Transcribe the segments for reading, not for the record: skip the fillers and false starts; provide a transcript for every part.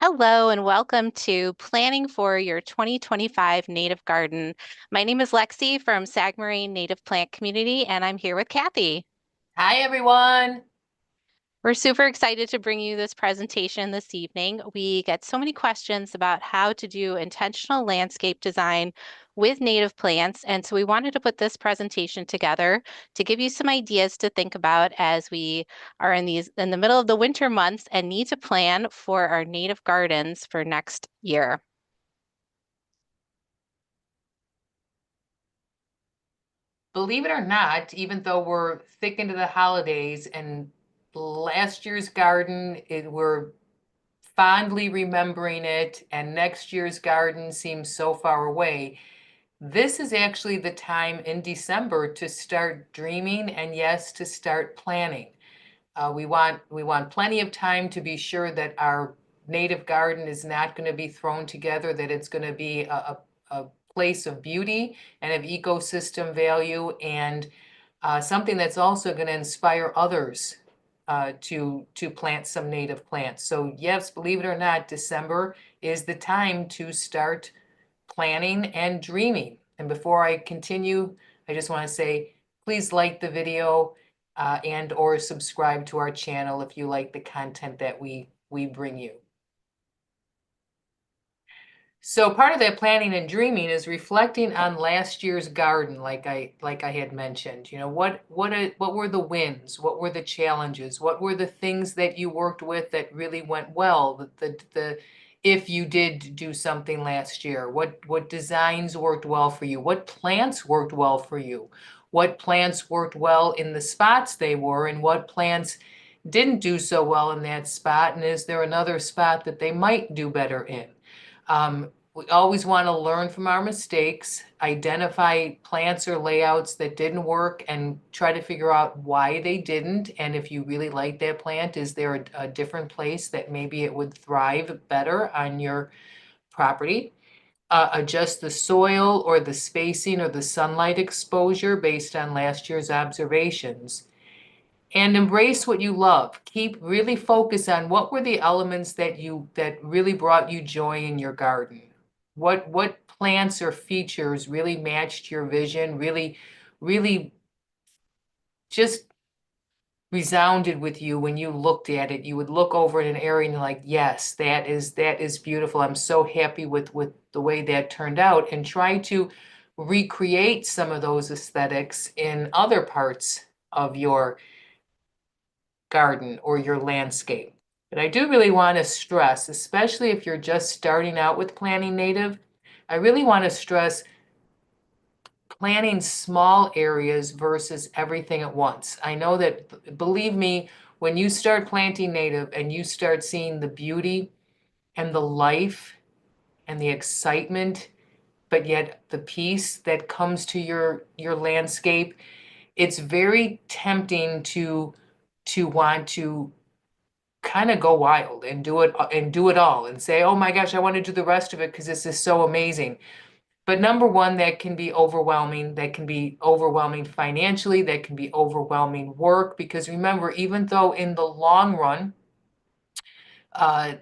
Hello and welcome to Planning for Your 2025 Native Garden. My name is Lexi from Sagmarine Native Plant Community, and I'm here with Kathy. Hi, everyone. We're super excited to bring you this presentation this evening. We get so many questions about how to do intentional landscape design with native plants, and so we wanted to put this presentation together to give you some ideas to think about as we are in the middle of the winter months and need to plan for our native gardens for next year. Believe it or not, even though we're thick into the holidays and last year's garden, we're fondly remembering it, and next year's garden seems so far away. This is actually the time in December to start dreaming and, yes, to start planning. We want plenty of time to be sure that our native garden is not going to be thrown together, that it's going to be a place of beauty and of ecosystem value, and something that's also going to inspire others to plant some native plants. So yes, believe it or not, December is the time to start planning and dreaming. And before I continue, I just want to say, please like the video and or subscribe to our channel if you like the content that we bring you. So part of that planning and dreaming is reflecting on last year's garden, like I had mentioned. You know, what were the wins? What were the challenges? What were the things that you worked with that really went well? The if you did do something last year, what designs worked well for you? What plants worked well for you? What plants worked well in the spots they were, and what plants didn't do so well in that spot? And is there another spot that they might do better in? We always want to learn from our mistakes, identify plants or layouts that didn't work, and try to figure out why they didn't. And if you really like that plant, is there a different place that maybe it would thrive better on your property? Adjust the soil or the spacing or the sunlight exposure based on last year's observations. And embrace what you love. Keep really focus on what were the elements that really brought you joy in your garden. What plants or features really matched your vision, really just resounded with you when you looked at it. You would look over at an area and you're like, yes, that is beautiful. I'm so happy with the way that turned out, and try to recreate some of those aesthetics in other parts of your garden or your landscape. But I do really want to stress, especially if you're just starting out with planting native, I really want to stress planting small areas versus everything at once. I know that, believe me, when you start planting native and you start seeing the beauty and the life and the excitement, but yet the peace that comes to your landscape, it's very tempting to want to kind of go wild and do it all and say, oh my gosh, I want to do the rest of it because this is so amazing. But number one, that can be overwhelming. That can be overwhelming financially. That can be overwhelming work. Because remember, even though in the long run,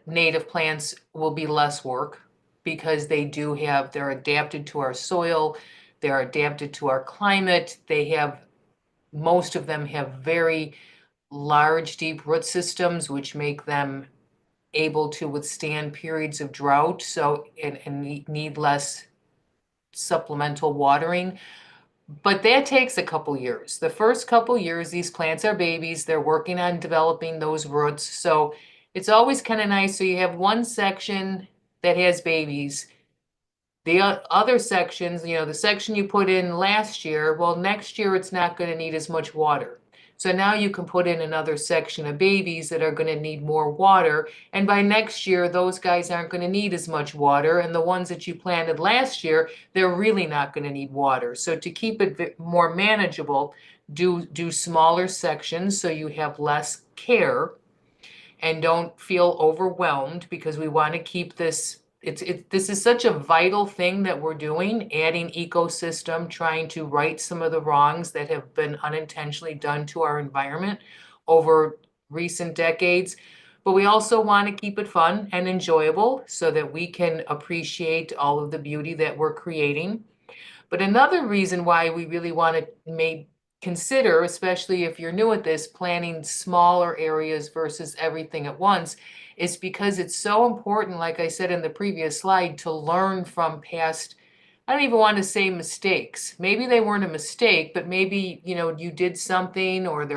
native plants will be less work because they're adapted to our soil, they're adapted to our climate. Most of them have very large, deep root systems, which make them able to withstand periods of drought, and need less supplemental watering. But that takes a couple years. The first couple years, these plants are babies. They're working on developing those roots. So it's always kind of nice. So you have one section that has babies. The other sections, the section you put in last year, well, next year it's not going to need as much water. So now you can put in another section of babies that are going to need more water. And by next year, those guys aren't going to need as much water. And the ones that you planted last year, they're really not going to need water. So to keep it more manageable, do smaller sections so you have less care and don't feel overwhelmed, because we want to keep this. This is such a vital thing that we're doing, adding ecosystem, trying to right some of the wrongs that have been unintentionally done to our environment over recent decades. but we also want to keep it fun and enjoyable so that we can appreciate all of the beauty that we're creating. But another reason why we really want to consider, especially if you're new at this, planning smaller areas versus everything at once, is because it's so important, like I said in the previous slide, to learn from past, I don't even want to say mistakes. Maybe they weren't a mistake, but maybe, you did something, or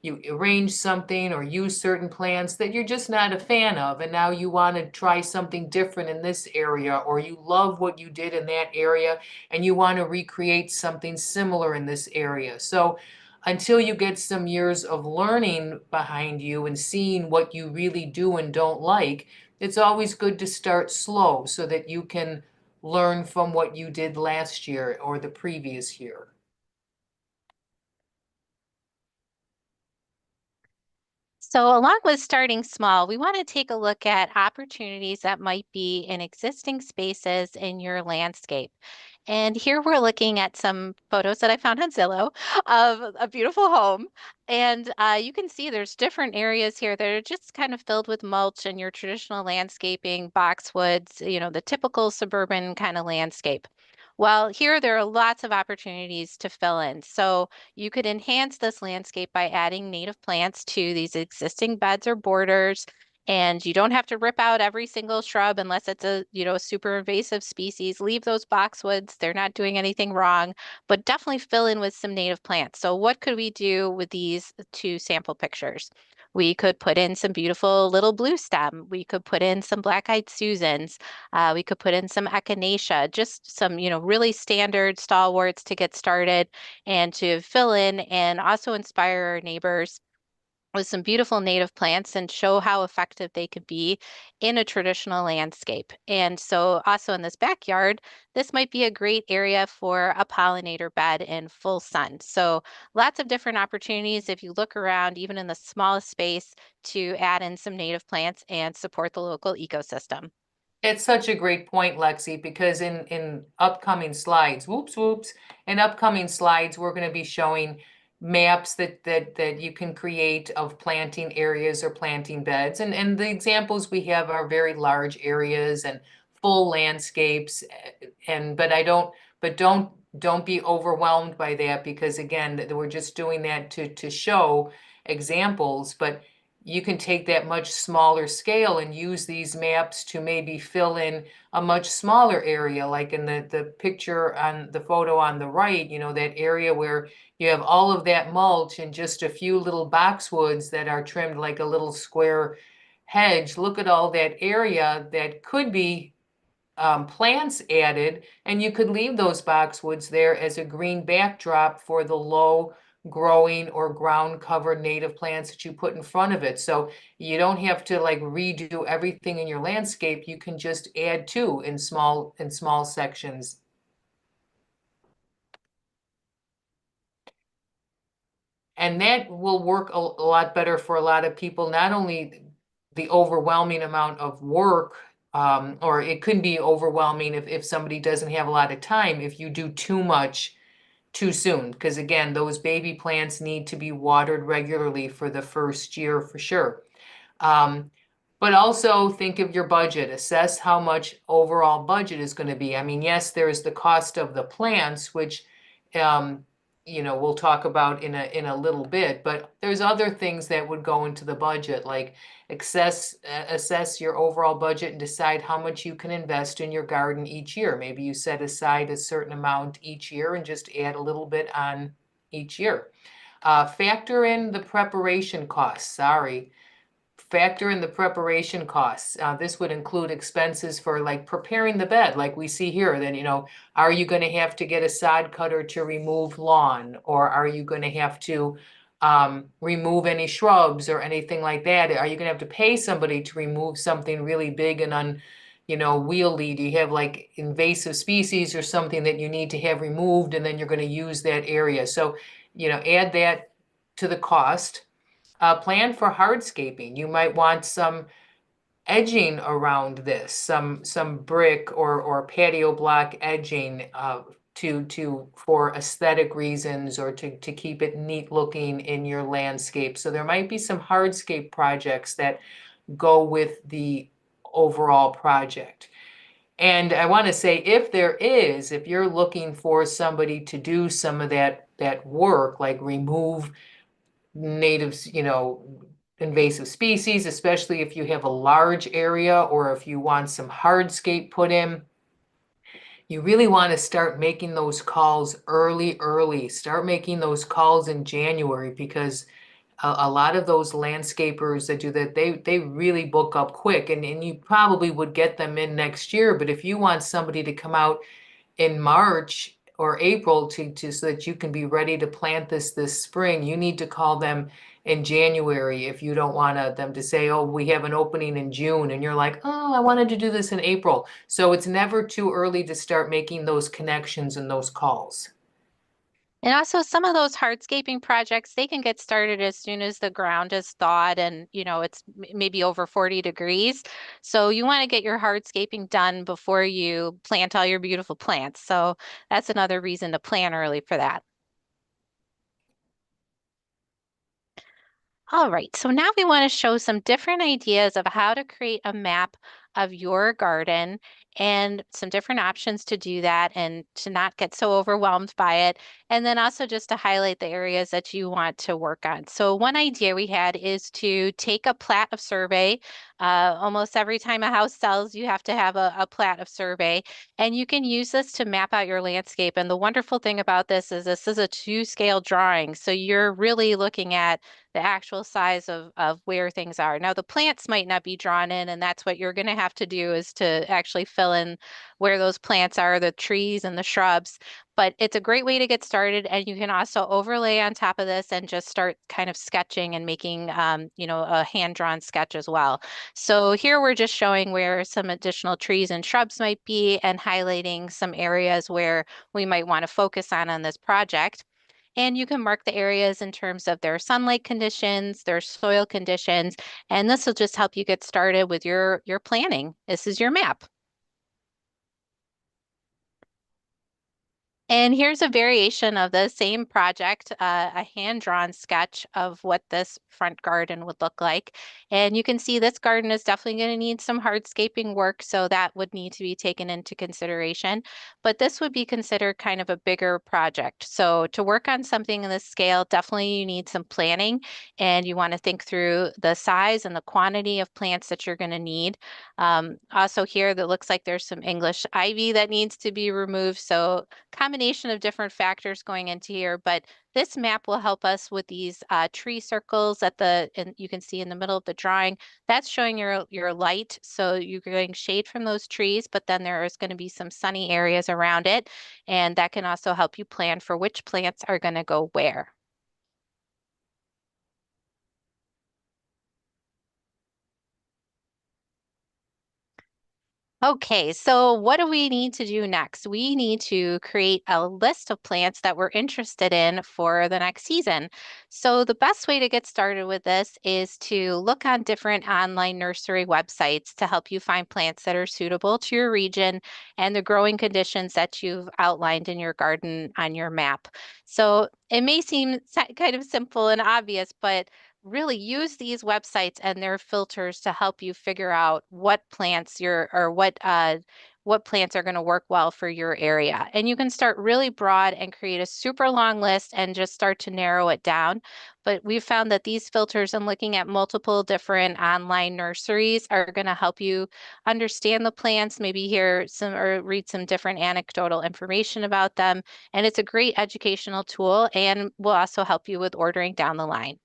you arranged something or used certain plants that you're just not a fan of, and now you want to try something different in this area, or you love what you did in that area and you want to recreate something similar in this area. So until you get some years of learning behind you and seeing what you really do and don't like, it's always good to start slow so that you can learn from what you did last year or the previous year. So, along with starting small, we want to take a look at opportunities that might be in existing spaces in your landscape. And here we're looking at some photos that I found on Zillow of a beautiful home. And you can see there's different areas here that are just kind of filled with mulch and your traditional landscaping, boxwoods, the typical suburban kind of landscape. Well, here there are lots of opportunities to fill in. So, you could enhance this landscape by adding native plants to these existing beds or borders. And you don't have to rip out every single shrub unless it's a super invasive species. Leave those boxwoods. They're not doing anything wrong, but definitely fill in with some native plants. So what could we do with these two sample pictures? We could put in some beautiful little blue stem. We could put in some black-eyed Susans. We could put in some echinacea, just some really standard stalwarts to get started and to fill in and also inspire our neighbors with some beautiful native plants and show how effective they could be in a traditional landscape. And so also in this backyard, this might be a great area for a pollinator bed in full sun. So lots of different opportunities if you look around, even in the smallest space, to add in some native plants and support the local ecosystem. It's such a great point, Lexi, because in upcoming slides, in upcoming slides, we're going to be showing maps that you can create of planting areas or planting beds. And the examples we have are very large areas and full landscapes. But don't be overwhelmed by that, because again, we're just doing that to show examples. But you can take that much smaller scale and use these maps to maybe fill in a much smaller area, like in the picture on the photo on the right, that area where you have all of that mulch and just a few little boxwoods that are trimmed like a little square hedge. Look at all that area that could be plants added, and you could leave those boxwoods there as a green backdrop for the low growing or ground covered native plants that you put in front of it. So you don't have to like redo everything in your landscape. You can just add to in small sections. And that will work a lot better for a lot of people, not only the overwhelming amount of work, or it could be overwhelming if somebody doesn't have a lot of time, if you do too much too soon. Because again, those baby plants need to be watered regularly for the first year for sure. Um, but also think of your budget, assess how much overall budget is going to be. I mean, yes, there's the cost of the plants, which um, we'll talk about in a little bit, but there's other things that would go into the budget, like assess your overall budget and decide how much you can invest in your garden each year. Maybe you set aside a certain amount each year and just add a little bit on each year. Factor in the preparation costs. Factor in the preparation costs. This would include expenses for like preparing the bed, like we see here. Then, are you going to have to get a sod cutter to remove lawn, or are you going to have to remove any shrubs or anything like that? Are you going to have to pay somebody to remove something really big and wieldy? Do you have like invasive species or something that you need to have removed, and then you're going to use that area? So, add that to the cost. Plan for hardscaping. You might want some edging around this, some brick or patio block edging for aesthetic reasons, or to keep it neat looking in your landscape. So there might be some hardscape projects that go with the overall project. And I want to say, if you're looking for somebody to do some of that work, like remove natives, invasive species, especially if you have a large area or if you want some hardscape put in, you really want to start making those calls early. Start making those calls in January because a lot of those landscapers that do that, they really book up quick, and you probably would get them in next year. But if you want somebody to come out in March or April to so that you can be ready to plant this spring, you need to call them in January if you don't want them to say, oh, we have an opening in June, and you're like, oh, I wanted to do this in April. So it's never too early to start making those connections and those calls. And also some of those hardscaping projects, they can get started as soon as the ground is thawed and, it's maybe over 40 degrees. So you want to get your hardscaping done before you plant all your beautiful plants. So that's another reason to plan early for that. All right, so now we want to show some different ideas of how to create a map of your garden and some different options to do that and to not get so overwhelmed by it. And then also just to highlight the areas that you want to work on. So one idea we had is to take a plat of survey. Almost every time a house sells, you have to have a plat of survey. And you can use this to map out your landscape. And the wonderful thing about this is a two-scale drawing. So you're really looking at the actual size of where things are. Now, the plants might not be drawn in, and that's what you're going to have to do is to actually fill in where those plants are, the trees and the shrubs. But it's a great way to get started, and you can also overlay on top of this and just start kind of sketching and making, a hand-drawn sketch as well. So here we're just showing where some additional trees and shrubs might be and highlighting some areas where we might want to focus on this project. And you can mark the areas in terms of their sunlight conditions, their soil conditions, and this will just help you get started with your planning. This is your map. And here's a variation of the same project, a hand-drawn sketch of what this front garden would look like. And you can see this garden is definitely going to need some hardscaping work, so that would need to be taken into consideration. But this would be considered kind of a bigger project. So to work on something in this scale, definitely you need some planning, and you want to think through the size and the quantity of plants that you're going to need. Also here, that looks like there's some English ivy that needs to be removed. So combination of different factors going into here, but this map will help us with these tree circles and you can see in the middle of the drawing, that's showing your light. So you're getting shade from those trees, but then there is going to be some sunny areas around it. And that can also help you plan for which plants are going to go where. Okay, so what do we need to do next? We need to create a list of plants that we're interested in for the next season. So the best way to get started with this is to look on different online nursery websites to help you find plants that are suitable to your region and the growing conditions that you've outlined in your garden on your map. So it may seem kind of simple and obvious, but really use these websites and their filters to help you figure out what plants what plants are going to work well for your area. And you can start really broad and create a super long list and just start to narrow it down. But we've found that these filters and looking at multiple different online nurseries are going to help you understand the plants, maybe hear some or read some different anecdotal information about them. And it's a great educational tool and will also help you with ordering down the line.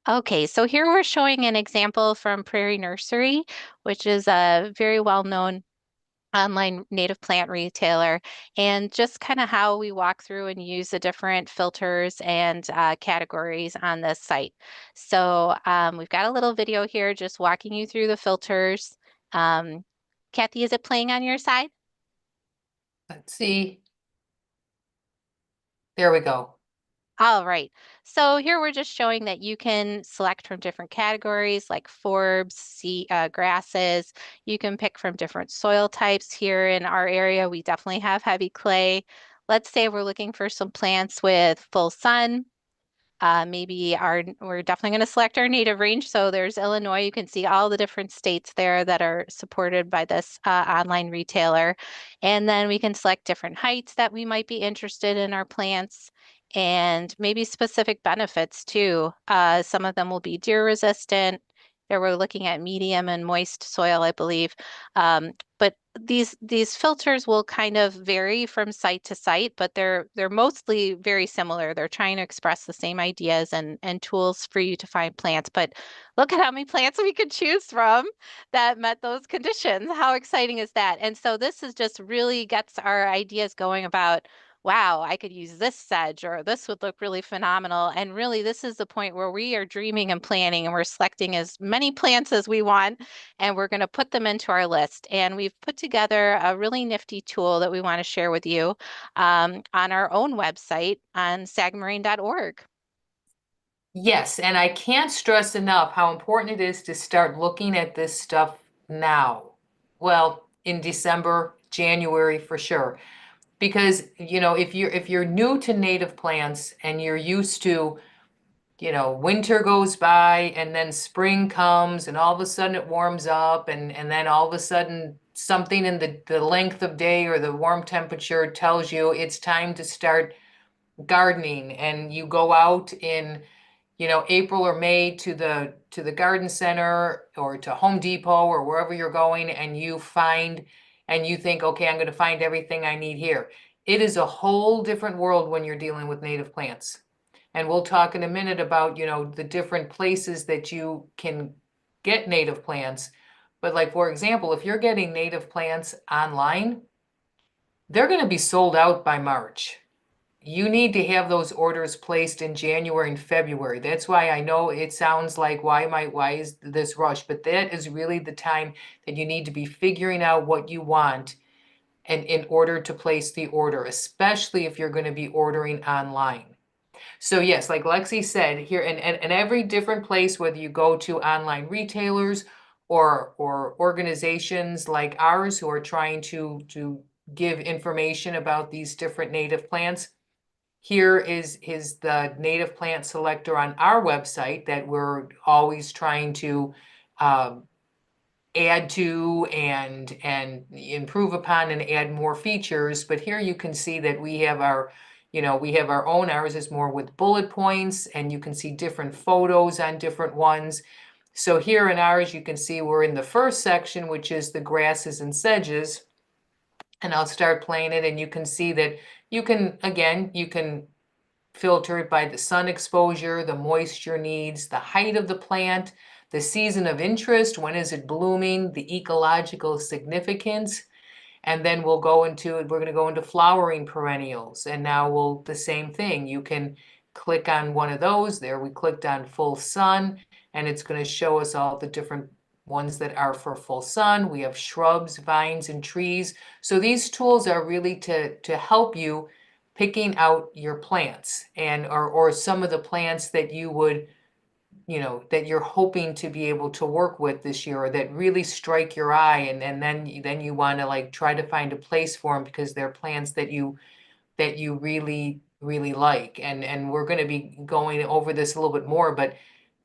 Okay, so here we're showing an example from Prairie Nursery, which is a very well-known online native plant retailer, and just kind of how we walk through and use the different filters and categories on this site. So we've got a little video here just walking you through the filters. Um, Kathy, is it playing on your side? Let's see. There we go. All right. So here we're just showing that you can select from different categories like forbs, grasses. You can pick from different soil types. Here in our area, we definitely have heavy clay, let's say we're looking for some plants with full sun. Maybe we're definitely going to select our native range. So there's Illinois. You can see all the different states there that are supported by this online retailer. And then we can select different heights that we might be interested in our plants and maybe specific benefits too. Some of them will be deer resistant. There we're looking at medium and moist soil, I believe. But these filters will kind of vary from site to site, but they're mostly very similar. They're trying to express the same ideas and tools for you to find plants. But look at how many plants we could choose from that met those conditions. How exciting is that? And so this is just really gets our ideas going about, wow, I could use this sedge or this would look really phenomenal. And really, this is the point where we are dreaming and planning and we're selecting as many plants as we want and we're going to put them into our list. And we've put together a really nifty tool that we want to share with you on our own website on sagmarine.org. Yes, and I can't stress enough how important it is to start looking at this stuff now. Well, in December, January for sure. Because, if you're new to native plants and you're used to, winter goes by and then spring comes and all of a sudden it warms up and then all of a sudden something in the length of day or the warm temperature tells you it's time to start gardening, and you go out in April or May to the garden center or to Home Depot or wherever you're going, and you think, okay, I'm going to find everything I need here. It is a whole different world when you're dealing with native plants. And we'll talk in a minute about, the different places that you can get native plants. But like, for example, if you're getting native plants online, they're going to be sold out by March. You need to have those orders placed in January and February. That's why I know it sounds like why is this rush? But that is really the time that you need to be figuring out what you want and in order to place the order, especially if you're going to be ordering online. So yes, like Lexi said here, and every different place, whether you go to online retailers or organizations like ours who are trying to give information about these different native plants, here is the native plant selector on our website that we're always trying to um, add to and improve upon and add more features. But here you can see that we have our own. Ours is more with bullet points, and you can see different photos on different ones. So here in ours, you can see we're in the first section, which is the grasses and sedges. And I'll start playing it, and you can see that you can filter it by the sun exposure, the moisture needs, the height of the plant, the season of interest, when is it blooming, the ecological significance. And then we're going to go into flowering perennials. And now the same thing. You can click on one of those. There we clicked on full sun, and it's going to show us all the different ones that are for full sun. We have shrubs, vines, and trees. So these tools are really to help you picking out your plants or some of the plants that you would that you're hoping to be able to work with this year, or that really strike your eye, and then you want to like try to find a place for them because they're plants that you really really like. And we're going to be going over this a little bit more, but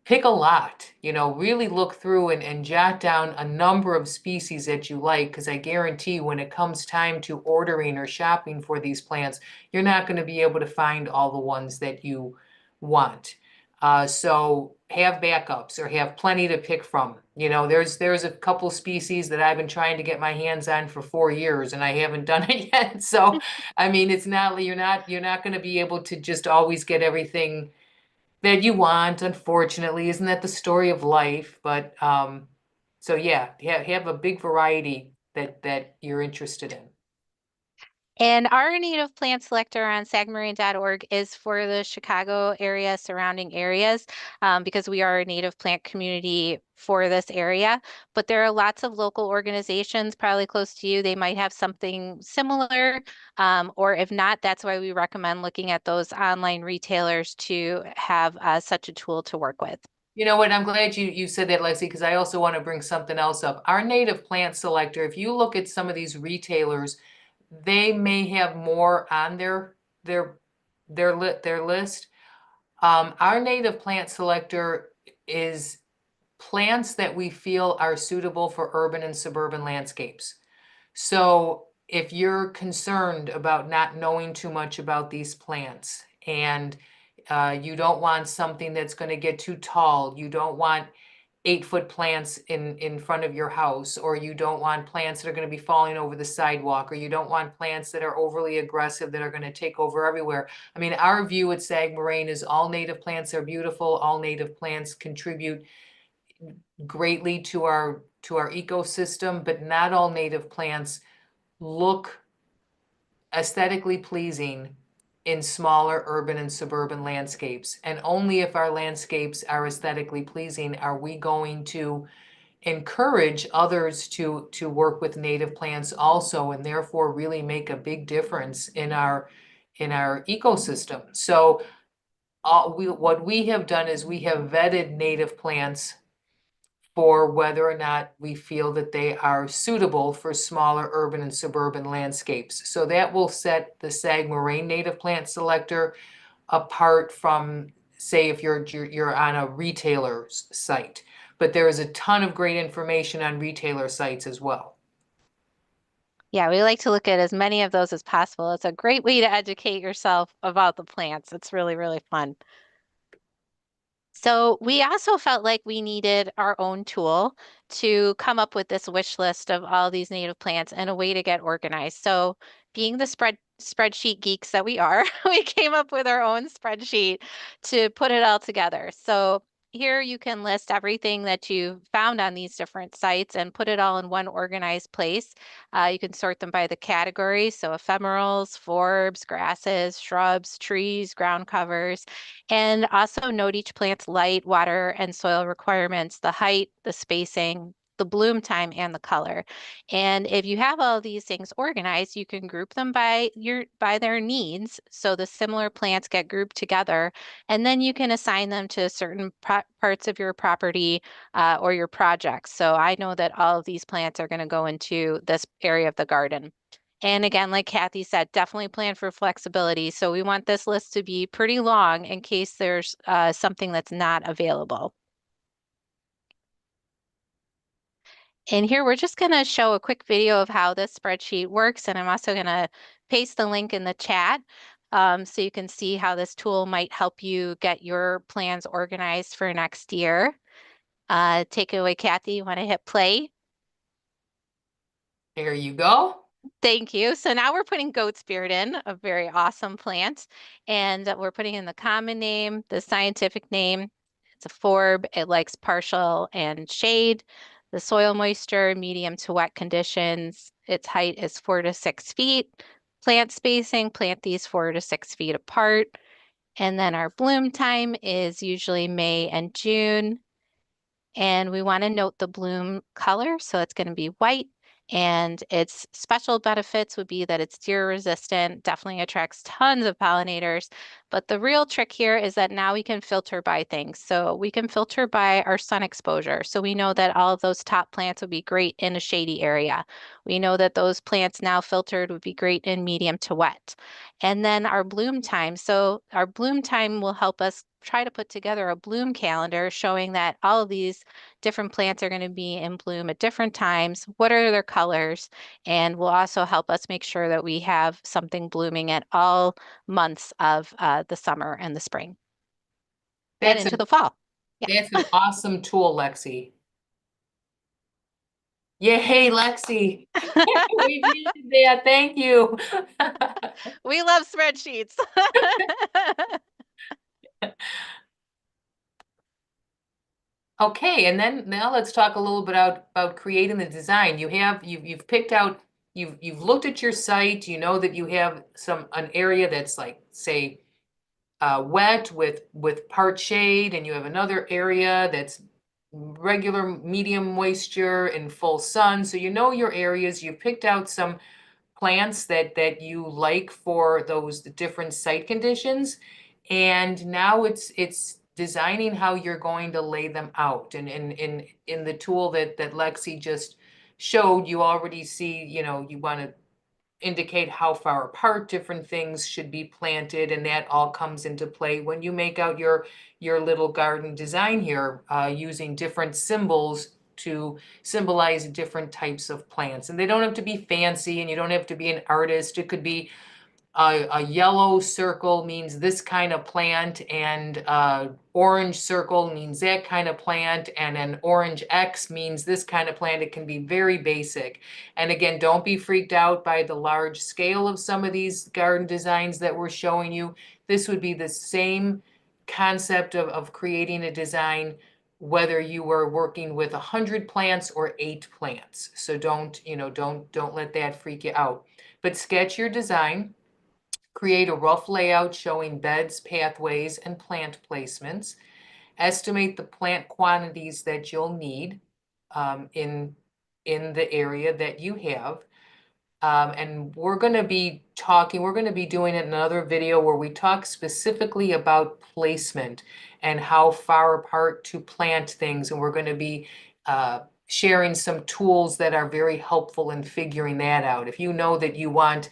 pick a lot, really look through and jot down a number of species that you like, because I guarantee when it comes time to ordering or shopping for these plants, you're not going to be able to find all the ones that you want. So have backups or have plenty to pick from. There's a couple species that I've been trying to get my hands on for 4 years and I haven't done it yet. So I mean, it's not you're not going to be able to just always get everything that you want, unfortunately. Isn't that the story of life? But so yeah, have a big variety that you're interested in. And our native plant selector on sagmarine.org is for the Chicago area, surrounding areas, because we are a native plant community for this area. But there are lots of local organizations probably close to you. They might have something similar, or if not, that's why we recommend looking at those online retailers to have such a tool to work with. You know what? I'm glad you said that, Lexi, because I also want to bring something else up. Our native plant selector, if you look at some of these retailers, they may have more on their list. Our native plant selector is plants that we feel are suitable for urban and suburban landscapes. So if you're concerned about not knowing too much about these plants and you don't want something that's going to get too tall, you don't want 8-foot plants in front of your house, or you don't want plants that are going to be falling over the sidewalk, or you don't want plants that are overly aggressive that are going to take over everywhere. I mean, our view at Sag Moraine is all native plants are beautiful, all native plants contribute greatly to our ecosystem, but not all native plants look aesthetically pleasing in smaller urban and suburban landscapes. And only if our landscapes are aesthetically pleasing are we going to encourage others to work with native plants also, and therefore really make a big difference in our ecosystem. So what we have done is we have vetted native plants for whether or not we feel that they are suitable for smaller urban and suburban landscapes. So that will set the Sag Moraine native plant selector apart from, say, if you're on a retailer's site. But there is a ton of great information on retailer sites as well. Yeah, we like to look at as many of those as possible. It's a great way to educate yourself about the plants. It's really, really fun. So we also felt like we needed our own tool to come up with this wish list of all these native plants and a way to get organized. So being the spreadsheet geeks that we are, we came up with our own spreadsheet to put it all together. So here you can list everything that you found on these different sites and put it all in one organized place. You can sort them by the categories, so ephemerals, forbs, grasses, shrubs, trees, ground covers, and also note each plant's light, water, and soil requirements, the height, the spacing, the bloom time, and the color. And if you have all these things organized, you can group them by their needs. So the similar plants get grouped together, and then you can assign them to certain parts of your property or your project. So I know that all of these plants are going to go into this area of the garden. And again, like Kathy said, definitely plan for flexibility. So we want this list to be pretty long in case there's something that's not available. And here we're just going to show a quick video of how this spreadsheet works. And I'm also going to paste the link in the chat so you can see how this tool might help you get your plans organized for next year. Take it away, Kathy. You want to hit play? There you go. Thank you. So now we're putting goat's beard in, a very awesome plant. And we're putting in the common name, the scientific name. It's a forb. It likes partial and shade. The soil moisture, medium to wet conditions. Its height is 4 to 6 feet. Plant spacing, plant these 4 to 6 feet apart. And then our bloom time is usually May and June. And we want to note the bloom color. So it's going to be white. And its special benefits would be that it's deer resistant, definitely attracts tons of pollinators. But the real trick here is that now we can filter by things. So we can filter by our sun exposure. So we know that all of those top plants would be great in a shady area. We know that those plants now filtered would be great in medium to wet. And then our bloom time. So our bloom time will help us try to put together a bloom calendar showing that all of these different plants are going to be in bloom at different times. What are their colors? And will also help us make sure that we have something blooming at all months of the summer and the spring and That's into an the fall. Yeah, that's an awesome tool, Lexi. Yeah, hey, Lexi. We needed that. Thank you. we love spreadsheets. Okay, and then now let's talk a little bit about creating the design. You've picked out, you've looked at your site, you know that you have an area that's like, say, wet with part shade, and you have another area that's regular medium moisture and full sun. So you know your areas. You picked out some plants that you like for those different site conditions. And now it's designing how you're going to lay them out. And in the tool that Lexi just showed, you already see, you know, you want to indicate how far apart different things should be planted, and that all comes into play when you make out your little garden design here, using different symbols to symbolize different types of plants. And they don't have to be fancy, and you don't have to be an artist. It could be a yellow circle means this kind of plant, and orange circle means that kind of plant, and an orange X means this kind of plant. It can be very basic. And again, don't be freaked out by the large scale of some of these garden designs that we're showing you. This would be the same concept of creating a design whether you were working with 100 plants or 8 plants. So don't let that freak you out. But sketch your design. Create a rough layout showing beds, pathways, and plant placements. Estimate the plant quantities that you'll need in the area that you have. And we're going to be doing another video where we talk specifically about placement and how far apart to plant things. And we're going to be sharing some tools that are very helpful in figuring that out. If you know that you want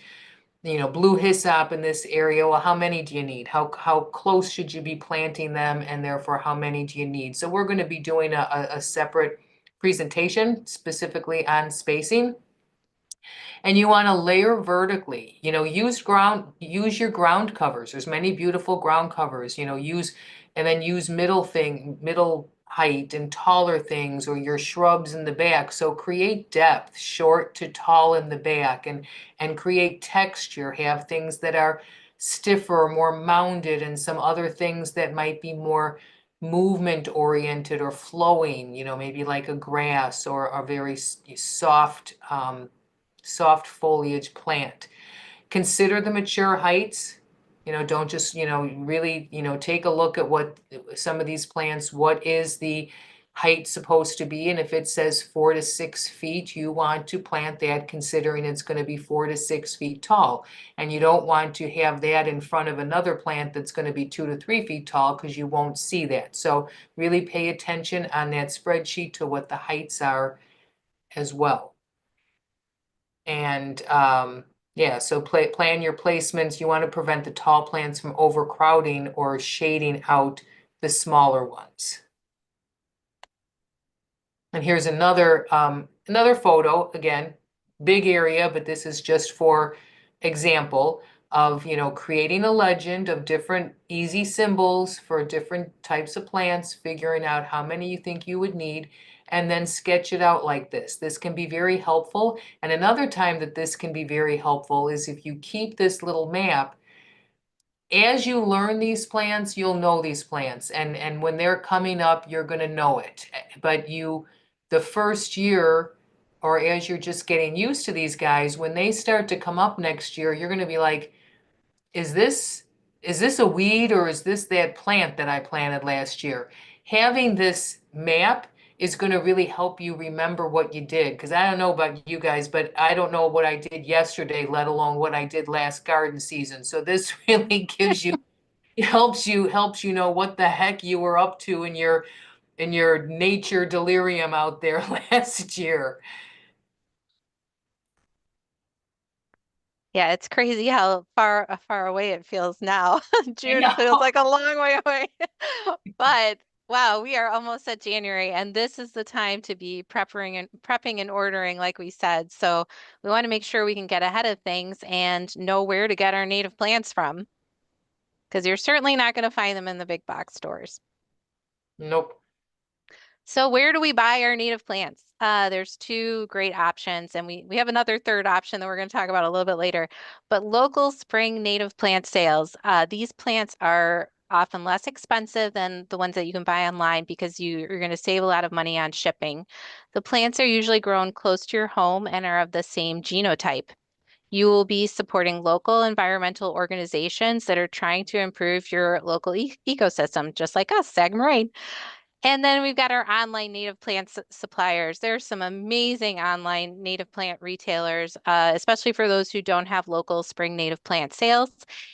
blue hyssop in this area, well, how many do you need? How close should you be planting them? And therefore, how many do you need? So we're going to be doing a separate presentation specifically on spacing. And you want to layer vertically, use your ground covers. There's many beautiful ground covers, and then use middle height and taller things, or your shrubs in the back. So create depth, short to tall in the back, and create texture. Have things that are stiffer, more mounded, and some other things that might be more movement oriented or flowing, maybe like a grass or a very soft foliage plant. Consider the mature heights. Don't just, really, take a look at what some of these plants, what is the height supposed to be? And if it says 4 to 6 feet, you want to plant that considering it's going to be 4 to 6 feet tall. And you don't want to have that in front of another plant that's going to be 2 to 3 feet tall, because you won't see that. So really pay attention on that spreadsheet to what the heights are as well. And yeah, so plan your placements. You want to prevent the tall plants from overcrowding or shading out the smaller ones. And here's another photo. Again, big area, but this is just for example of creating a legend of different easy symbols for different types of plants, figuring out how many you think you would need, and then sketch it out like this. This can be very helpful. And another time that this can be very helpful is if you keep this little map. As you learn these plants, you'll know these plants, and when they're coming up, you're going to know it. But the first year, or as you're just getting used to these guys, when they start to come up next year, you're going to be like, is this a weed, or is this that plant that I planted last year? Having this map is going to really help you remember what you did. Because I don't know about you guys, but I don't know what I did yesterday, let alone what I did last garden season. So this really helps you know what the heck you were up to in your nature delirium out there last year. Yeah, it's crazy how far away it feels now. I June feels know. like a long way away. But wow, we are almost at January, and this is the time to be prepping and ordering, like we said. So we want to make sure we can get ahead of things and know where to get our native plants from, because you're certainly not going to find them in the big box stores. Nope. So where do we buy our native plants? There's two great options, and we have another third option that we're going to talk about a little bit later. But local spring native plant sales, these plants are often less expensive than the ones that you can buy online, because you're going to save a lot of money on shipping. The plants are usually grown close to your home and are of the same genotype. You will be supporting local environmental organizations that are trying to improve your local ecosystem, just like us, Sagamore. And then we've got our online native plant suppliers. There's some amazing online native plant retailers, especially for those who don't have local spring native plant sales.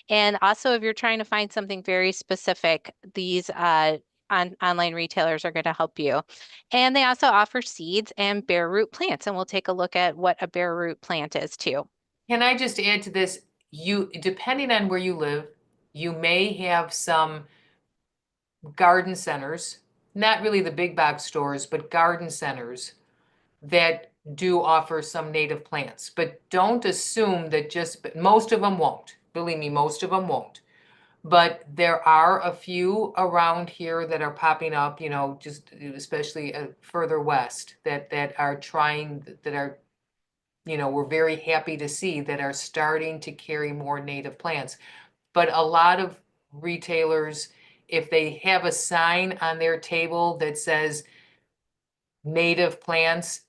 And also, if you're trying to find something very specific, these online retailers are going to help you. And they also offer seeds and bare root plants. And we'll take a look at what a bare root plant is too. Can I just add to this? You, depending on where you live, you may have some garden centers, not really the big box stores, but garden centers that do offer some native plants. But don't assume that but most of them won't. Believe me, most of them won't. But there are a few around here that are popping up, just especially further west that are trying, that are, we're very happy to see that are starting to carry more native plants. But a lot of retailers, if they have a sign on their table that says native plants,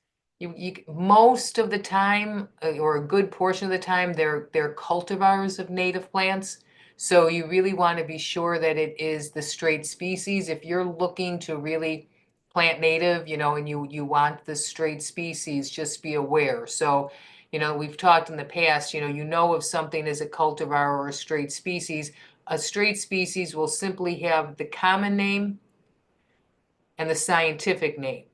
most of the time, or a good portion of the time, they're cultivars of native plants. So you really want to be sure that it is the straight species. If you're looking to really plant native, and you want the straight species, just be aware. So, we've talked in the past, if something is a cultivar or a straight species. A straight species will simply have the common name and the scientific name.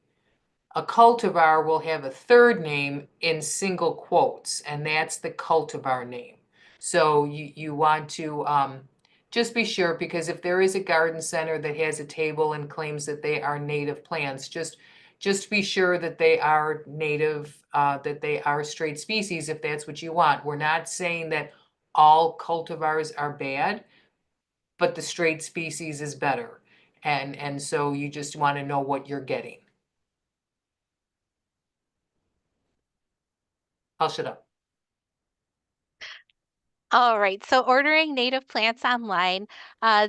A cultivar will have a third name in single quotes, and that's the cultivar name. So you want to just be sure, because if there is a garden center that has a table and claims that they are native plants, just be sure that they are native, that they are straight species, if that's what you want. We're not saying that all cultivars are bad, but the straight species is better. And so you just want to know what you're getting. I'll shut up. All right, so ordering native plants online.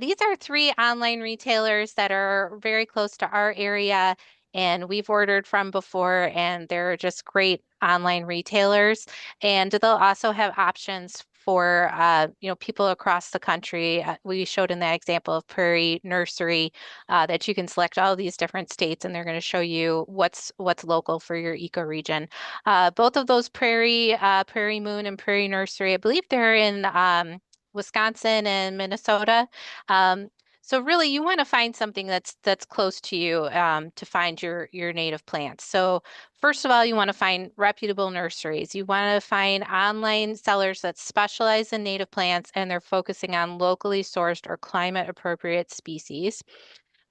These are three online retailers that are very close to our area, and we've ordered from before, and they're just great online retailers. And they'll also have options for people across the country. We showed in that example of Prairie Nursery that you can select all these different states, and they're going to show you what's local for your ecoregion. Both of those Prairie Moon and Prairie Nursery, I believe they're in Wisconsin and Minnesota. Um, so really, you want to find something that's close to you to find your native plants. So first of all, you want to find reputable nurseries. You want to find online sellers that specialize in native plants and they're focusing on locally sourced or climate appropriate species.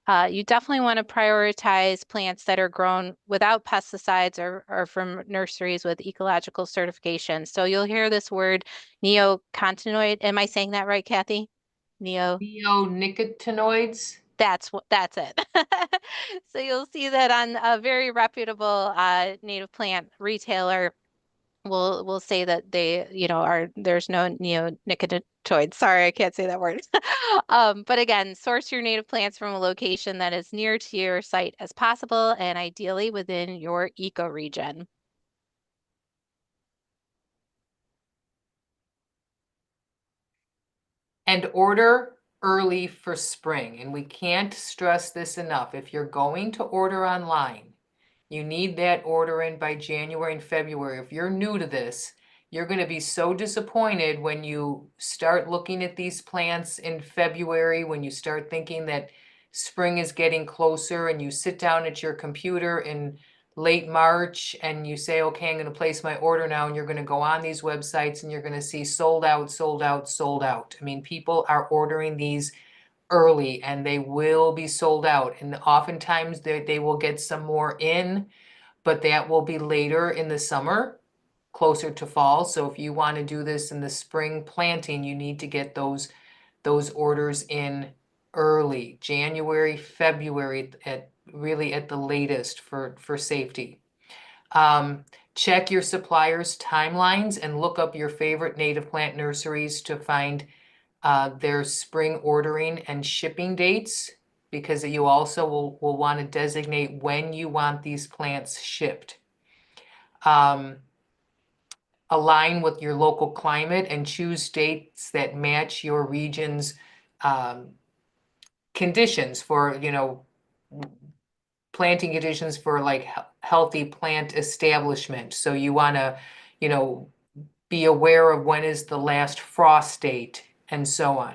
You definitely want to prioritize plants that are grown without pesticides or from nurseries with ecological certification. So you'll hear this word neonicotinoid. Am I saying that right, Kathy? Neo. Neonicotinoids. That's it. So you'll see that on a very reputable native plant retailer will say that they, are there's no neonicotinoids. Sorry, I can't say that word. But again, source your native plants from a location that is near to your site as possible and ideally within your ecoregion. And order early for spring. And we can't stress this enough. If you're going to order online, you need that order in by January and February. If you're new to this, you're going to be so disappointed when you start looking at these plants in February, when you start thinking that spring is getting closer, and you sit down at your computer in late March and you say, okay, I'm going to place my order now, and you're going to go on these websites and you're going to see sold out, sold out, sold out. I mean, people are ordering these early and they will be sold out. And oftentimes they will get some more in, but that will be later in the summer, closer to fall. So if you want to do this in the spring planting, you need to get those orders in early, January, February, at the latest for safety. Check your suppliers' timelines and look up your favorite native plant nurseries to find their spring ordering and shipping dates, because you also will want to designate when you want these plants shipped. Align with your local climate and choose dates that match your region's conditions for, planting conditions for like healthy plant establishment. So you want to, you know, be aware of when is the last frost date and so on.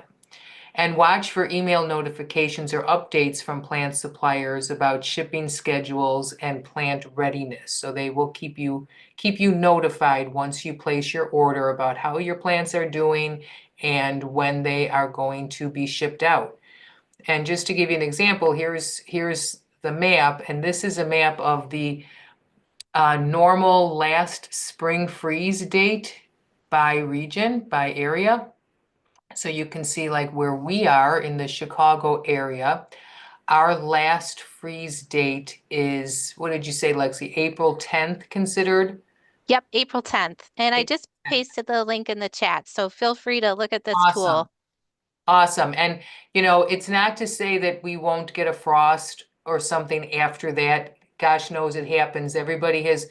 And watch for email notifications or updates from plant suppliers about shipping schedules and plant readiness. So they will keep you notified once you place your order about how your plants are doing and when they are going to be shipped out. And just to give you an example, here's the map, and this is a map of the normal last spring freeze date by region, by area. So you can see like where we are in the Chicago area, our last freeze date is, what did you say, Lexi? April 10th considered? Yep, April 10th. And I April just 10th. pasted the link in the chat, so feel free to look at this Awesome. tool. Awesome. And, it's not to say that we won't get a frost or something after that. Gosh knows it happens. Everybody has,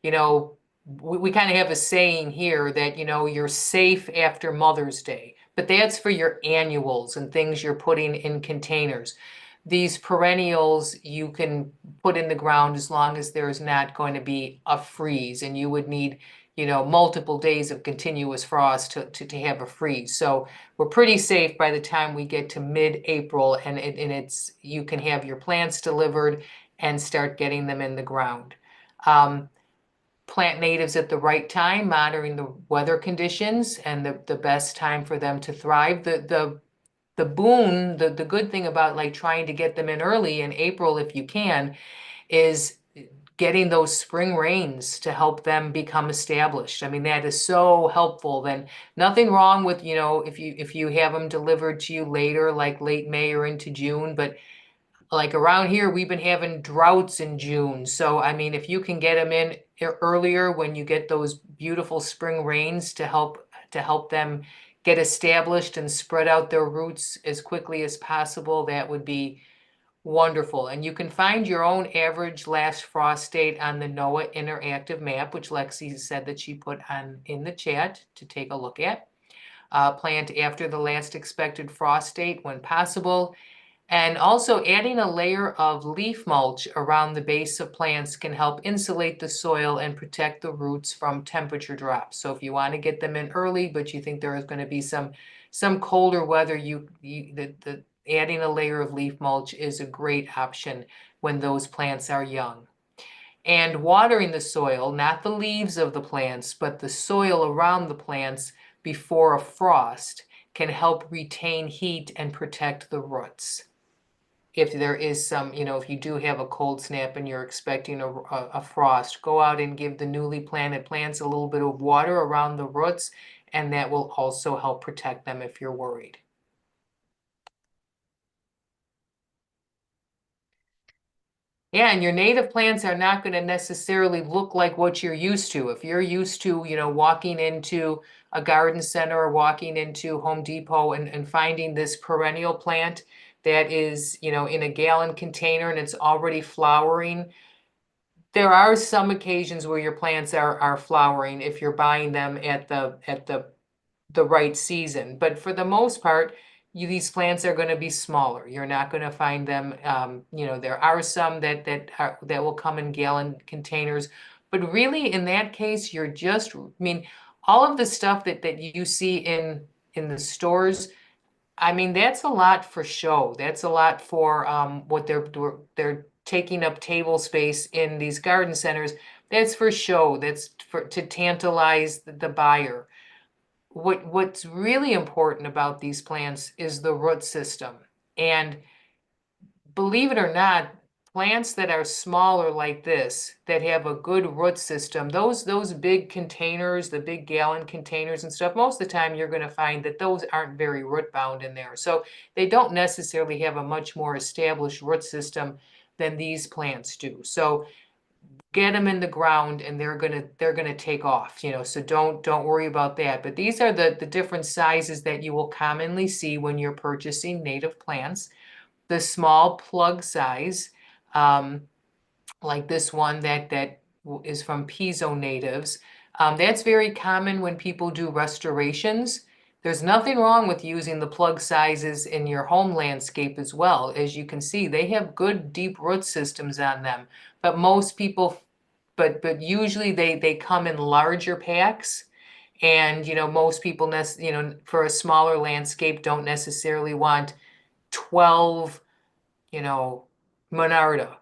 you know, we kind of have a saying here that, you're safe after Mother's Day, but that's for your annuals and things you're putting in containers. These perennials you can put in the ground as long as there's not going to be a freeze, and you would need, multiple days of continuous frost to have a freeze. So we're pretty safe by the time we get to mid-April, and you can have your plants delivered and start getting them in the ground. Plant natives at the right time, monitoring the weather conditions and the best time for them to thrive. The good thing about like trying to get them in early in April if you can is getting those spring rains to help them become established. I mean, that is so helpful. Then nothing wrong with, if you have them delivered to you later, like late May or into June, but like around here, we've been having droughts in June. So, I mean, if you can get them in earlier when you get those beautiful spring rains to help them get established and spread out their roots as quickly as possible, that would be wonderful. And you can find your own average last frost date on the NOAA interactive map, which Lexi said that she put on in the chat to take a look at. Plant after the last expected frost date when possible. And also adding a layer of leaf mulch around the base of plants can help insulate the soil and protect the roots from temperature drops. So if you want to get them in early, but you think there is going to be some colder weather, the adding a layer of leaf mulch is a great option when those plants are young. And watering the soil, not the leaves of the plants, but the soil around the plants before a frost can help retain heat and protect the roots. If there is some, if you do have a cold snap and you're expecting a frost, go out and give the newly planted plants a little bit of water around the roots, and that will also help protect them if you're worried. Yeah, and your native plants are not going to necessarily look like what you're used to. If you're used to, walking into a garden center or walking into Home Depot and finding this perennial plant that is, in a gallon container and it's already flowering, there are some occasions where your plants are flowering if you're buying them at the right season. But for the most part, these plants are going to be smaller. You're not going to find them. There are some that will come in gallon containers, but really in that case, I mean, all of the stuff that you see in the stores. I mean, that's a lot for show. That's a lot for what they're taking up table space in these garden centers. That's for show. That's to tantalize the buyer. What's really important about these plants is the root system. And believe it or not, plants that are smaller like this, that have a good root system, those big containers, the big gallon containers and stuff, most of the time you're going to find that those aren't very root bound in there. So they don't necessarily have a much more established root system than these plants do. So get them in the ground and they're gonna take off, so don't worry about that. But these are the different sizes that you will commonly see when you're purchasing native plants. The small plug size, like this one that is from Pizzo Natives. That's very common when people do restorations. There's nothing wrong with using the plug sizes in your home landscape as well. As you can see, they have good deep root systems on them. But most people, but usually they come in larger packs. And, most people, for a smaller landscape, don't necessarily want 12, you know, Monarda,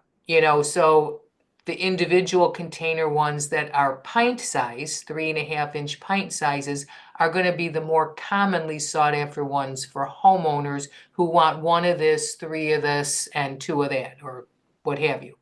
so the individual container ones that are pint size, 3.5-inch pint sizes, are going to be the more commonly sought after ones for homeowners who want one of this, three of this, and two of that, or what have you.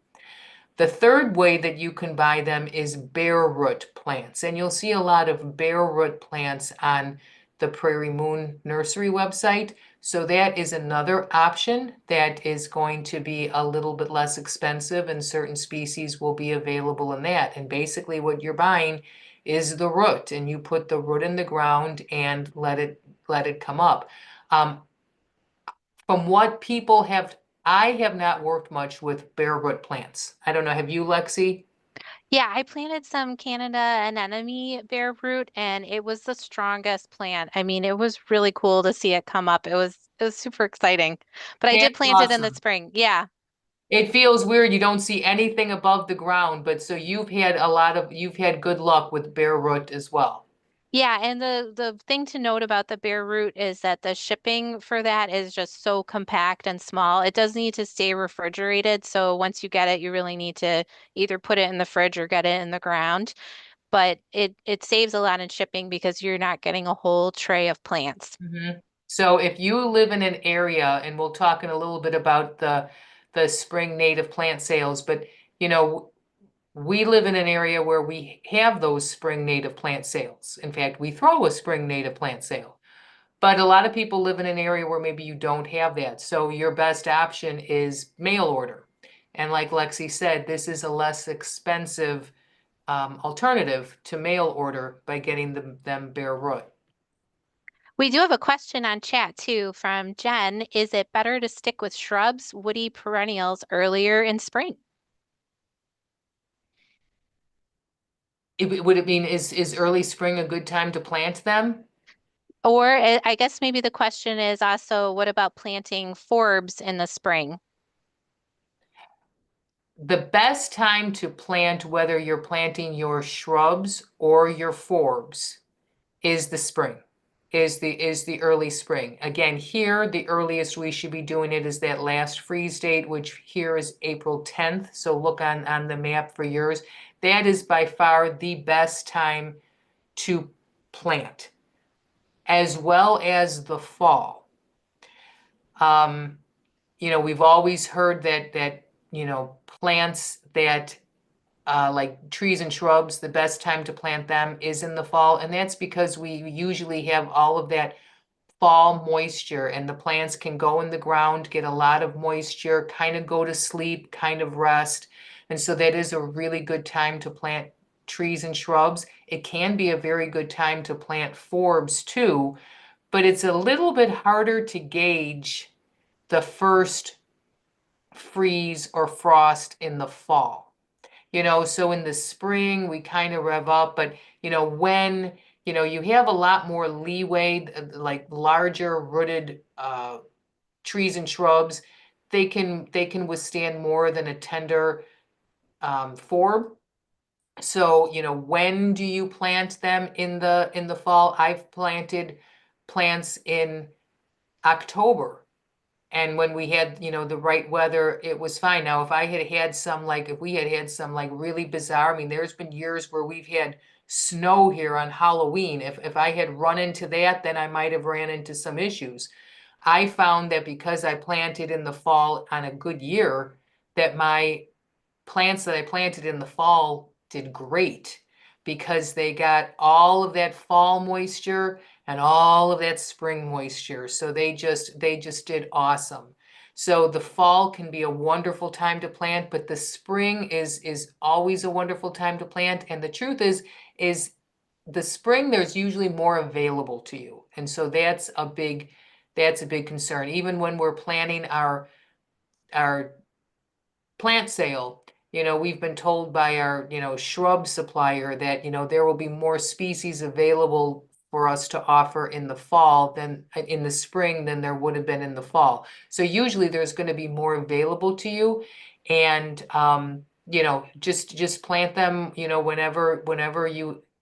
The third way that you can buy them is bare root plants, and you'll see a lot of bare root plants on the Prairie Moon Nursery website. So that is another option that is going to be a little bit less expensive, and certain species will be available in that. And basically what you're buying is the root, and you put the root in the ground and let it come up. Um, from what people have, I have not worked much with bare root plants. I don't know, have you, Lexi? Yeah, I planted some Canada anemone bare root and it was the strongest plant. I mean, it was really cool to see it come up. It was super exciting. But I did That's plant it in the awesome. spring. Yeah. It feels weird. You don't see anything above the ground, but so you've had good luck with bare root as well. Yeah, and the thing to note about the bare root is that the shipping for that is just so compact and small. It does need to stay refrigerated, so once you get it, you really need to either put it in the fridge or get it in the ground. But it saves a lot in shipping because you're not getting a whole tray of plants. Mhm. So if you live in an area, and we'll talk in a little bit about the spring native plant sales, but you know, we live in an area where we have those spring native plant sales. In fact, we throw a spring native plant sale. But a lot of people live in an area where maybe you don't have that. So your best option is mail order. And like Lexi said, this is a less expensive alternative to mail order by getting them bare root. We do have a question on chat too from Jen. Is it better to stick with shrubs, woody perennials earlier in spring? Would it mean is early spring a good time to plant them? Or I guess maybe the question is also, what about planting forbs in the spring? The best time to plant, whether you're planting your shrubs or your forbs, is the spring, is the early spring. Again, here, the earliest we should be doing it is that last freeze date, which here is April 10th. So look on the map for yours. That is by far the best time to plant, as well as the fall. Um, we've always heard that plants that like trees and shrubs, the best time to plant them is in the fall. And that's because we usually have all of that fall moisture, and the plants can go in the ground, get a lot of moisture, kind of go to sleep, kind of rest. And so that is a really good time to plant trees and shrubs. It can be a very good time to plant forbs too, but it's a little bit harder to gauge the first freeze or frost in the fall. So in the spring, we kind of rev up, but when you have a lot more leeway, like larger rooted trees and shrubs, they can withstand more than a tender forb. So, when do you plant them in the fall? I've planted plants in October. And when we had, the right weather, it was fine. Now, if we had had some like really bizarre, I mean, there's been years where we've had snow here on Halloween. If I had run into that, then I might have ran into some issues. I found that because I planted in the fall on a good year, that my plants that I planted in the fall did great because they got all of that fall moisture and all of that spring moisture. So they just did awesome. So the fall can be a wonderful time to plant, but the spring is always a wonderful time to plant. And the truth is the spring there's usually more available to you. And so that's a big concern. Even when we're planning our plant sale, we've been told by our, shrub supplier that, there will be more species available for us to offer in the fall than in the spring than there would have been in the fall. So usually there's going to be more available to you, and just plant them, whenever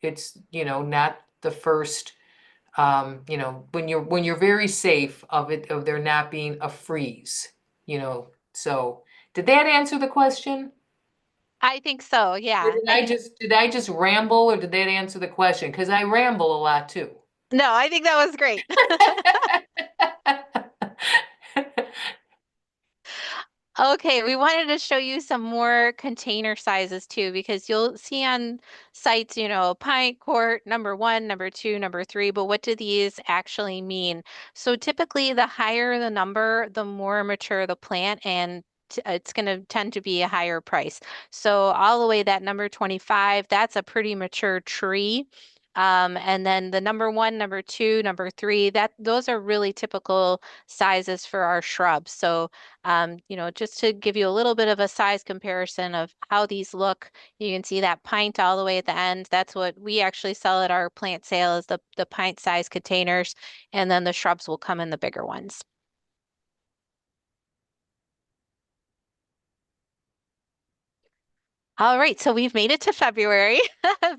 it's, not the first, when you're very safe of there not being a freeze, So did that answer the question? I think so. Or Yeah. did I just ramble, or did that answer the question? Because I ramble a lot too. No, I think that was great. Okay, we wanted to show you some more container sizes too, because you'll see on sites, pint, quart, number one, number two, number three, but what do these actually mean? So typically, the higher the number, the more mature the plant, and it's going to tend to be a higher price. So all the way that number 25, that's a pretty mature tree. And then the number one, number two, number three, those are really typical sizes for our shrubs. So just to give you a little bit of a size comparison of how these look, you can see that pint all the way at the end. That's what we actually sell at our plant sale is the pint size containers, and then the shrubs will come in the bigger ones. All right, so we've made it to February,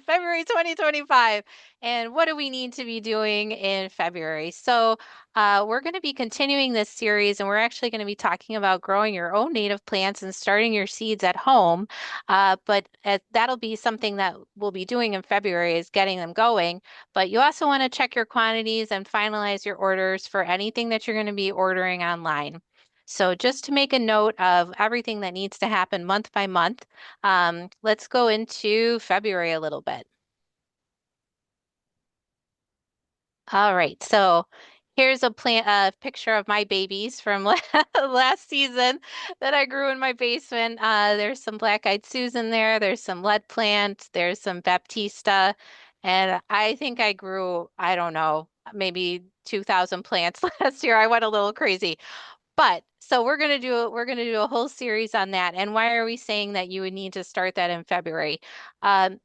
February 2025. And what do we need to be doing in February? So, we're going to be continuing this series, and we're actually going to be talking about growing your own native plants and starting your seeds at home. But that'll be something that we'll be doing in February is getting them going. But you also want to check your quantities and finalize your orders for anything that you're going to be ordering online. So, just to make a note of everything that needs to happen month by month. Let's go into February a little bit. All right, so here's a picture of my babies from last season that I grew in my basement. There's some black-eyed Susan there. There's some lead plant. There's some Baptista, and I think I grew, I don't know, maybe 2,000 plants last year. I went a little crazy. But so we're gonna do a whole series on that. And why are we saying that you would need to start that in February?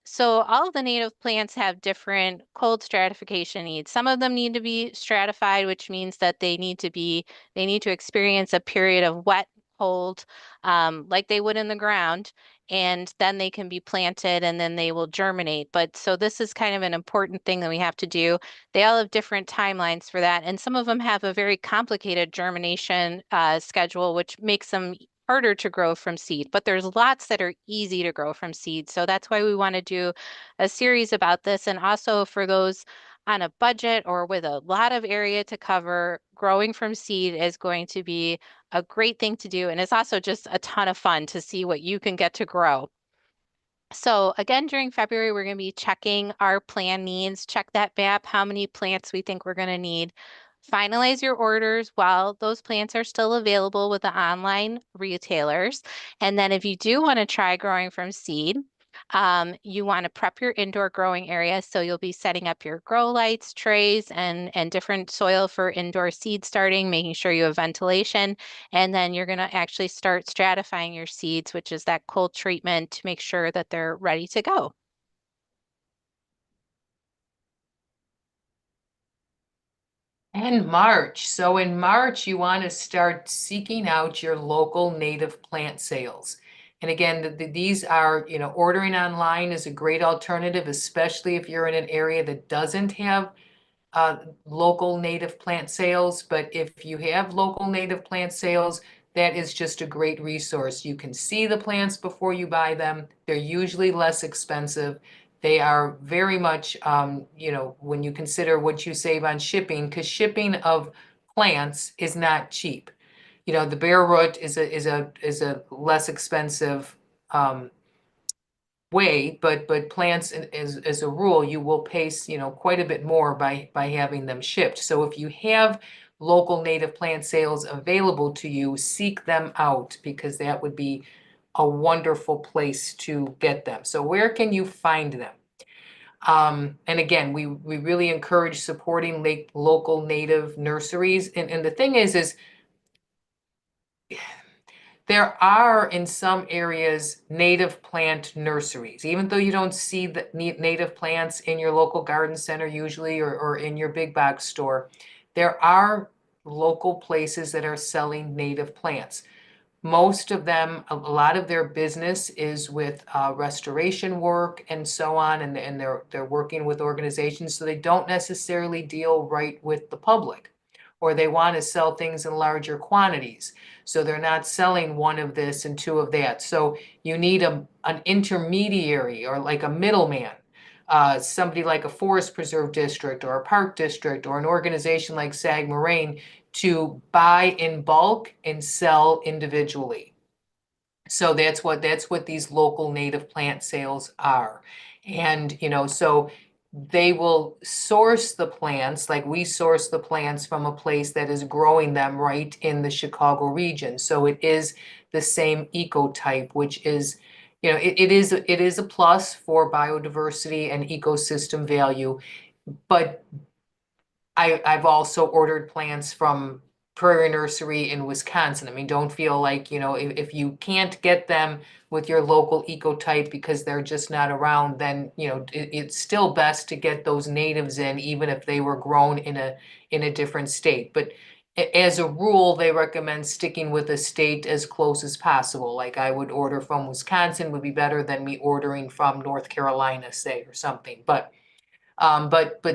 So all of the native plants have different cold stratification needs. Some of them need to be stratified, which means that they need to experience a period of wet, cold, like they would in the ground, and then they can be planted and then they will germinate. But so this is kind of an important thing that we have to do. They all have different timelines for that, and some of them have a very complicated germination schedule, which makes them harder to grow from seed. But there's lots that are easy to grow from seed. So that's why we want to do a series about this. And also for those on a budget or with a lot of area to cover, growing from seed is going to be a great thing to do. And it's also just a ton of fun to see what you can get to grow. So again, during February, we're going to be checking our plan needs, check that map, how many plants we think we're going to need. Finalize your orders while those plants are still available with the online retailers. And then if you do want to try growing from seed, you want to prep your indoor growing area. So you'll be setting up your grow lights, trays, and different soil for indoor seed starting, making sure you have ventilation. And then you're going to actually start stratifying your seeds, which is that cold treatment to make sure that they're ready to go. And March. So in March, you want to start seeking out your local native plant sales. And again, these are, ordering online is a great alternative, especially if you're in an area that doesn't have local native plant sales. But if you have local native plant sales, that is just a great resource. You can see the plants before you buy them. They're usually less expensive. They are very much, when you consider what you save on shipping, because shipping of plants is not cheap. The bare root is a less expensive way, but plants as a rule, you will pay, quite a bit more by having them shipped. So if you have local native plant sales available to you, seek them out because that would be a wonderful place to get them. So where can you find them? And again, we really encourage supporting local native nurseries. And the thing is there are in some areas native plant nurseries, even though you don't see the native plants in your local garden center usually or in your big box store. There are local places that are selling native plants. Most of them, a lot of their business is with restoration work and so on, and they're working with organizations, so they don't necessarily deal right with the public, or they want to sell things in larger quantities. So they're not selling one of this and two of that. So you need an intermediary or like a middleman, somebody like a forest preserve district or a park district or an organization like Sag Moraine to buy in bulk and sell individually. So that's what these local native plant sales are. And, so they will source the plants, like we source the plants from a place that is growing them right in the Chicago region. So it is the same ecotype, which is, it is a plus for biodiversity and ecosystem value. But I've also ordered plants from Prairie Nursery in Wisconsin. I mean, don't feel like, if you can't get them with your local ecotype because they're just not around, then, it's still best to get those natives in, even if they were grown in a different state. But as a rule, they recommend sticking with a state as close as possible. Like I would order from Wisconsin would be better than me ordering from North Carolina, say, or something. But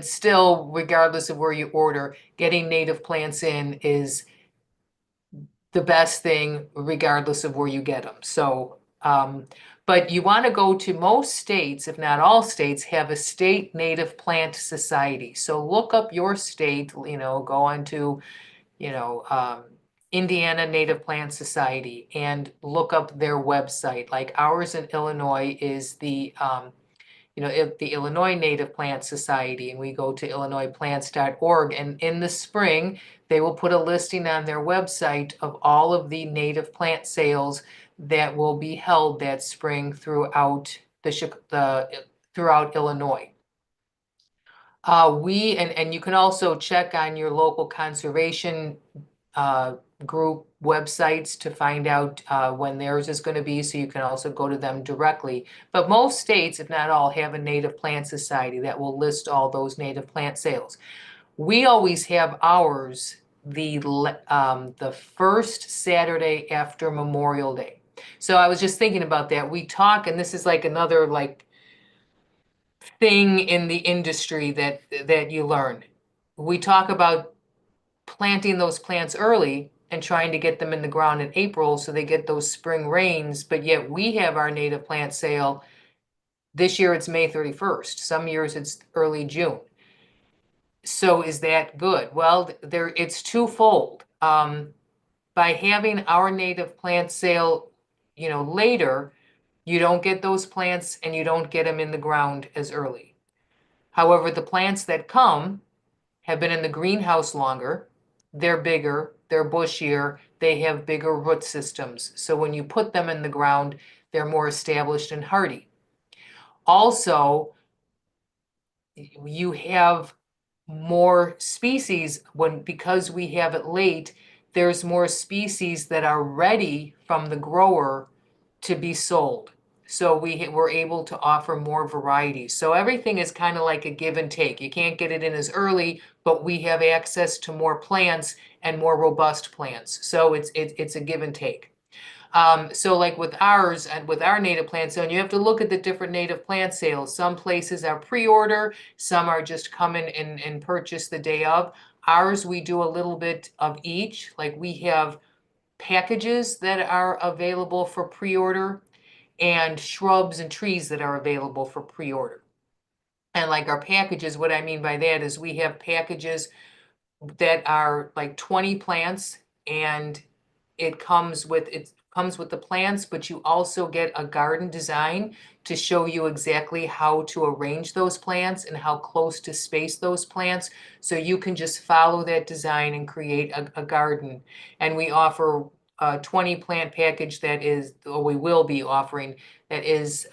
still, regardless of where you order, getting native plants in is the best thing, regardless of where you get them. So, but you want to go to most states, if not all states, have a state native plant society. So look up your state, go on to, you know, um, Indiana Native Plant Society and look up their website. Like ours in Illinois is the Illinois Native Plant Society, and we go to illinoisplants.org. And in the spring, they will put a listing on their website of all of the native plant sales that will be held that spring throughout throughout Illinois. And you can also check on your local conservation group websites to find out when theirs is going to be, so you can also go to them directly. But most states, if not all, have a native plant society that will list all those native plant sales. We always have ours the first Saturday after Memorial Day. So I was just thinking about that. We talk, and this is like another like thing in the industry that you learn. We talk about planting those plants early and trying to get them in the ground in April so they get those spring rains, but yet we have our native plant sale. This year it's May 31st. Some years it's early June. So is that good? Well, it's twofold. By having our native plant sale, later, you don't get those plants and you don't get them in the ground as early. However, the plants that come have been in the greenhouse longer, they're bigger, they're bushier, they have bigger root systems. So when you put them in the ground, they're more established and hardy. Also, you have more species because we have it late, there's more species that are ready from the grower to be sold. So we're able to offer more variety. So everything is kind of like a give and take. You can't get it in as early, but we have access to more plants and more robust plants. So it's a give and take. So like with ours and with our native plant sale, and you have to look at the different native plant sales. Some places are pre-order, some are just come in and purchase the day of. Ours, we do a little bit of each. Like we have packages that are available for pre-order and shrubs and trees that are available for pre-order. And like our packages, what I mean by that is we have packages that are like 20 plants, and it comes with the plants, but you also get a garden design to show you exactly how to arrange those plants and how close to space those plants. So you can just follow that design and create a garden. And we offer a 20 plant package that is, or we will be offering, that is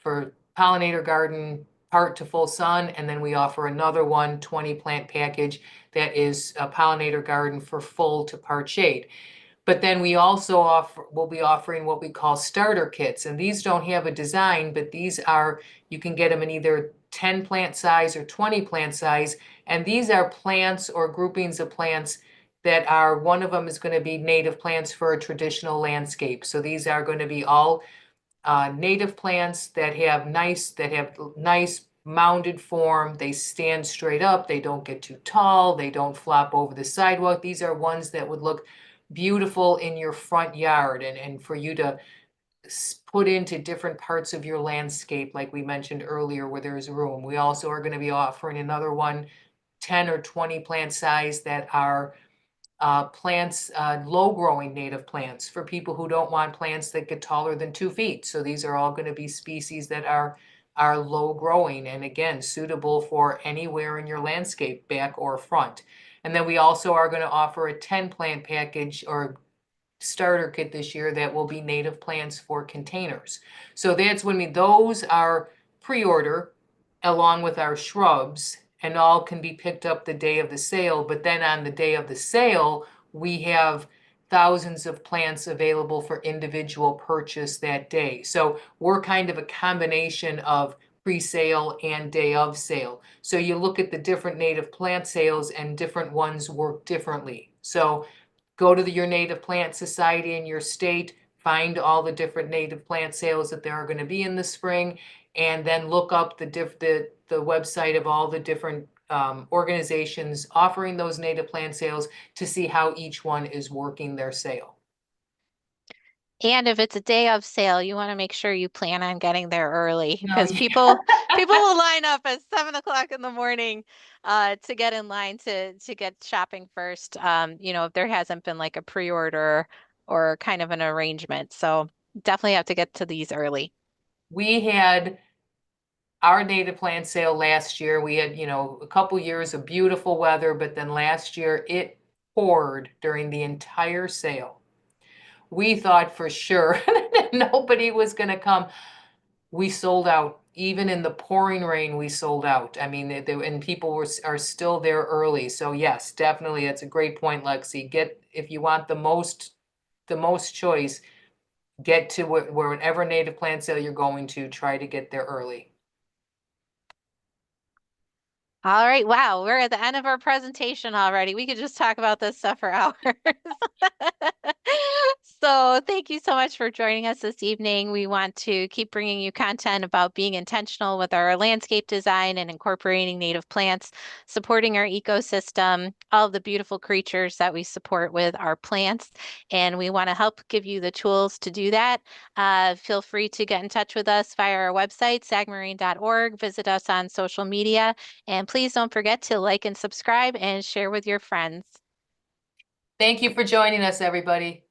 for pollinator garden, part to full sun. And then we offer another 20 plant package that is a pollinator garden for full to part shade. But then we also we'll be offering what we call starter kits. And these don't have a design, but these are, you can get them in either 10 plant size or 20 plant size. And these are plants or groupings of plants that are, one of them is going to be native plants for a traditional landscape. So these are going to be all native plants that have nice mounded form. They stand straight up. They don't get too tall. They don't flop over the sidewalk. These are ones that would look beautiful in your front yard and for you to put into different parts of your landscape, like we mentioned earlier, where there's room. We also are going to be offering another one, 10 or 20 plant size that are plants, low growing native plants for people who don't want plants that get taller than 2 feet. So these are all going to be species that are low growing and again suitable for anywhere in your landscape, back or front. And then we also are going to offer a 10 plant package or starter kit this year that will be native plants for containers. So that's when those are pre-order along with our shrubs and all can be picked up the day of the sale. But then on the day of the sale, we have thousands of plants available for individual purchase that day. So we're kind of a combination of pre-sale and day of sale. So you look at the different native plant sales and different ones work differently. So go to your native plant society in your state, find all the different native plant sales that there are going to be in the spring, and then look up the website of all the different organizations offering those native plant sales to see how each one is working their sale. And if it's a day of sale, you want to make sure you plan on getting there early No, because people will line up at 7 o'clock in the morning to get in line to get shopping first. If there hasn't been like a pre-order or kind of an arrangement. So definitely have to get to these early. we had our native plant sale last year. We had, a couple years of beautiful weather, but then last year it poured during the entire sale. We thought for sure that nobody was going to come. We sold out. Even in the pouring rain, we sold out. I mean, and people are still there early. So yes, definitely, that's a great point, Lexi. If you want the most choice, get to wherever native plant sale you're going to. Try to get there early. All right. Wow. We're at the end of our presentation already. We could just talk about this stuff for hours. So thank you so much for joining us this evening. We want to keep bringing you content about being intentional with our landscape design and incorporating native plants, supporting our ecosystem, all of the beautiful creatures that we support with our plants. And we want to help give you the tools to do that. Feel free to get in touch with us via our website, sagmarine.org. Visit us on social media. And please don't forget to like and subscribe and share with your friends. Thank you for joining us, everybody.